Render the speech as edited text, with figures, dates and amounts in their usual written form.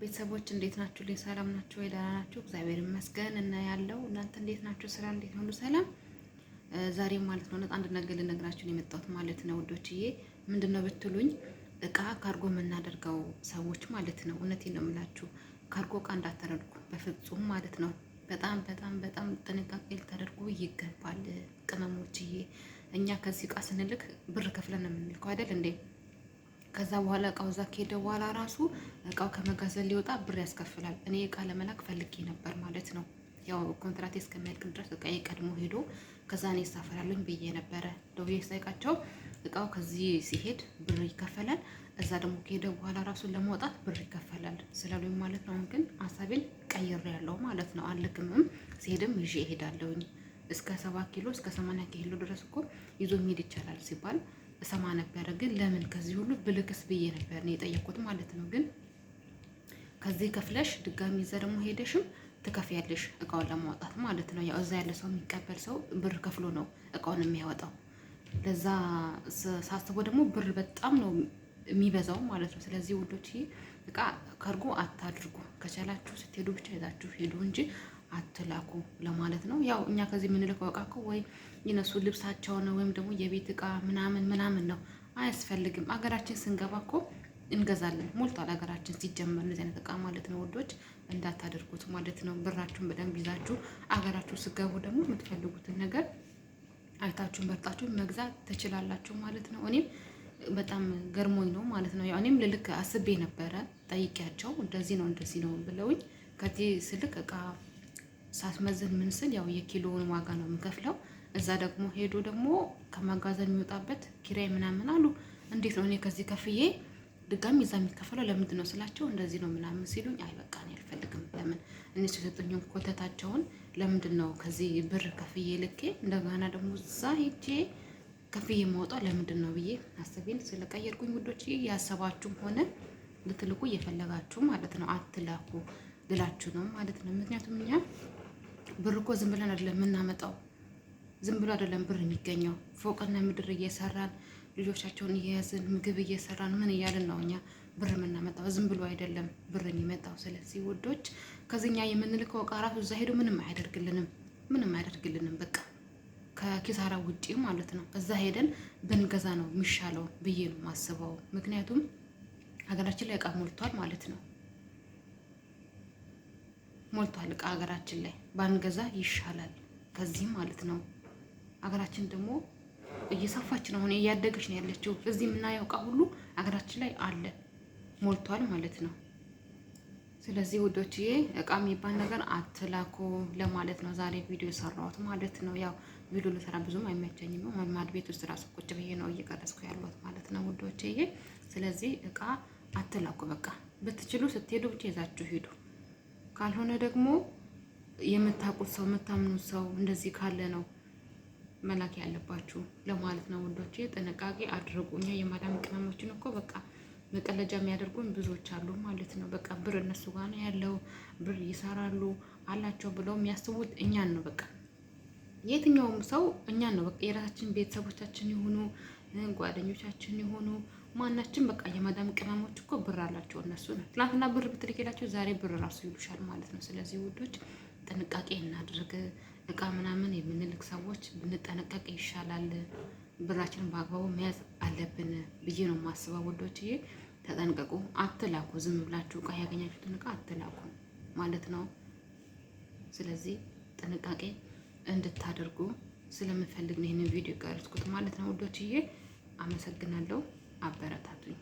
ቤተሰቦች እንዴት ናችሁ? ሰላም ናችሁ ወይ? ደህና ናችሁ? እግዚአብሔር ይመስገን። እና ያለው እናንተ እንዴት ናችሁ? ስራ እንዴት ነው? ሰላም። ዛሬ ማለት ነው አንድ ነገር ልነግራችሁ ነው የመጣሁት ማለት ነው ውዶችዬ። ምንድነው ብትሉኝ እቃ ካርጎ የምናደርገው ሰዎች ማለት ነው፣ እውነቴን ነው የምላችሁ፣ ካርጎ እቃ እንዳታደርጉ በፍጹም ማለት ነው። በጣም በጣም በጣም ጥንቃቄ ልታደርጉ ይገባል ቅመሞችዬ። እኛ ከዚህ እቃ ስንልክ ብር ከፍለን ነው የምንልከው አይደል እንዴ? ከዛ በኋላ እቃው እዛ ከሄደ በኋላ ራሱ እቃው ከመጋዘን ሊወጣ ብር ያስከፍላል። እኔ እቃ ለመላክ ፈልጌ ነበር ማለት ነው። ያው ኮንትራቴ እስከሚያልቅ ድረስ እቃዬ ቀድሞ ሄዶ ከዛ እኔ እሳፈራለሁኝ ብዬ ነበረ። ደውዬ ስጠይቃቸው እቃው ከዚህ ሲሄድ ብር ይከፈላል፣ እዛ ደግሞ ከሄደ በኋላ ራሱን ለማውጣት ብር ይከፈላል ስላሉኝ ማለት ነው። አሁን ግን ሀሳቤን ቀይሬያለሁ ማለት ነው። አልክምም፣ ሲሄድም ይዤ እሄዳለሁኝ። እስከ 7 ኪሎ እስከ 80 ኪሎ ድረስ እኮ ይዞ መሄድ ይቻላል ሲባል እሰማ ነበረ። ግን ለምን ከዚህ ሁሉ ብልክስ ብዬ ነበር ነው የጠየኩት ማለት ነው። ግን ከዚህ ከፍለሽ ድጋሚ እዛ ደግሞ ሄደሽም ትከፍያለሽ እቃውን ለማውጣት ማለት ነው። ያው እዛ ያለ ሰው የሚቀበል ሰው ብር ከፍሎ ነው እቃውን የሚያወጣው። ለዛ ሳስበው ደግሞ ብር በጣም ነው የሚበዛው ማለት ነው። ስለዚህ ውዶች እቃ ካርጎ አታድርጉ። ከቻላችሁ ስትሄዱ ብቻ ይዛችሁ ሄዱ እንጂ አትላኩ ለማለት ነው። ያው እኛ ከዚህ የምንልከው እቃ እኮ ወይ የነሱ ልብሳቸው ነው ወይም ደግሞ የቤት እቃ ምናምን ምናምን ነው። አያስፈልግም። አገራችን ስንገባ እኮ እንገዛለን። ሞልቷል አገራችን ሲጀመር እንደዚህ አይነት እቃ ማለት ነው። ወዶች እንዳታደርጉት ማለት ነው። ብራችሁን በደንብ ይዛችሁ አገራችሁ ስገቡ ደግሞ የምትፈልጉትን ነገር አይታችሁን በርጣችሁ መግዛት ትችላላችሁ ማለት ነው። እኔም በጣም ገርሞኝ ነው ማለት ነው። ያው እኔም ልልክ አስቤ ነበረ፣ ጠይቄያቸው እንደዚህ ነው ብለውኝ ከዚህ ስልክ እቃ ሳስመዝን ምን ስል ያው የኪሎውን ዋጋ ነው የምከፍለው። እዛ ደግሞ ሄዶ ደግሞ ከመጋዘን የሚወጣበት ኪራይ ምናምን አሉ። እንዴት ነው እኔ ከዚህ ከፍዬ ድጋሚ እዛ የሚከፈለው ለምንድን ነው ስላቸው እንደዚህ ነው ምናምን ሲሉኝ፣ አይ በቃ እኔ አልፈልግም። ለምን እነሱ የሰጡኝን ኮተታቸውን ለምንድን ነው ከዚህ ብር ከፍዬ ልኬ እንደገና ደግሞ እዛ ሄጄ ከፍዬ ማውጣው ለምንድን ነው ብዬ አስቤን ስለቀየርኩኝ ውዶች፣ ያሰባችሁም ሆነ ልትልኩ እየፈለጋችሁ ማለት ነው አትላኩ ልላችሁ ነው ማለት ነው። ምክንያቱም እኛ ብር እኮ ዝም ብለን አይደለም የምናመጣው፣ ዝም ብሎ አይደለም ብር የሚገኘው። ፎቅና ምድር እየሰራን ልጆቻቸውን እየያዝን ምግብ እየሰራን ምን እያልን ነው እኛ ብር የምናመጣው፣ ዝም ብሎ አይደለም ብር የሚመጣው። ስለዚህ ውዶች ከዚህኛ የምንልከው እቃ ራሱ እዛ ሄዶ ምንም አያደርግልንም በቃ ከኪሳራ ውጪ ማለት ነው። እዛ ሄደን ብንገዛ ነው የሚሻለው ብዬ ነው የማስበው። ምክንያቱም ሀገራችን ላይ እቃ ሞልቷል ማለት ነው። ሞልቷል እቃ ሀገራችን ላይ ባንገዛ ይሻላል ከዚህ ማለት ነው። ሀገራችን ደግሞ እየሰፋች ነው፣ አሁን እያደገች ነው ያለችው። እዚህ የምናየው እቃ ሁሉ ሀገራችን ላይ አለ፣ ሞልቷል ማለት ነው። ስለዚህ ውዶችዬ እቃ የሚባል ነገር አትላኩ ለማለት ነው ዛሬ ቪዲዮ የሰራሁት ማለት ነው። ያው ቪዲዮ ልሰራ ብዙም አይመቸኝም፣ ማድ ቤት ውስጥ ራሱ ቁጭ ብዬ ነው እየቀረጽኩ ያለሁት ማለት ነው ውዶችዬ። ስለዚህ እቃ አትላኩ። በቃ ብትችሉ ስትሄዱ ብቻ ይዛችሁ ሂዱ። ካልሆነ ደግሞ የምታውቁት ሰው የምታምኑት ሰው እንደዚህ ካለ ነው መላክ ያለባችሁ ለማለት ነው ውዶቼ። ጥንቃቄ አድርጉ። እኛ የማዳም ቅመሞችን እኮ በቃ መቀለጃ የሚያደርጉን ብዙዎች አሉ ማለት ነው። በቃ ብር እነሱ ጋር ነው ያለው፣ ብር ይሰራሉ አላቸው ብለው የሚያስቡት እኛን ነው። በቃ የትኛውም ሰው እኛን ነው። በቃ የራሳችን ቤተሰቦቻችን የሆኑ ጓደኞቻችን የሆኑ ማናችን በቃ የማዳም ቅመሞች እኮ ብር አላቸው እነሱ ነው። ትናንትና ብር ብትልኬላቸው ዛሬ ብር ራሱ ይሉሻል ማለት ነው። ስለዚህ ውዶች ጥንቃቄ እናድርግ። እቃ ምናምን የምንልክ ሰዎች ብንጠነቀቅ ይሻላል። ብራችንን በአግባቡ መያዝ አለብን ብዬ ነው የማስበው ውዶችዬ። ተጠንቀቁ፣ አትላኩ። ዝም ብላችሁ እቃ ያገኛችሁትን እቃ አትላኩ ማለት ነው። ስለዚህ ጥንቃቄ እንድታደርጉ ስለምፈልግ ነው ይህንን ቪዲዮ የቀረጽኩት ማለት ነው ውዶችዬ። አመሰግናለሁ። አበረታቱኝ።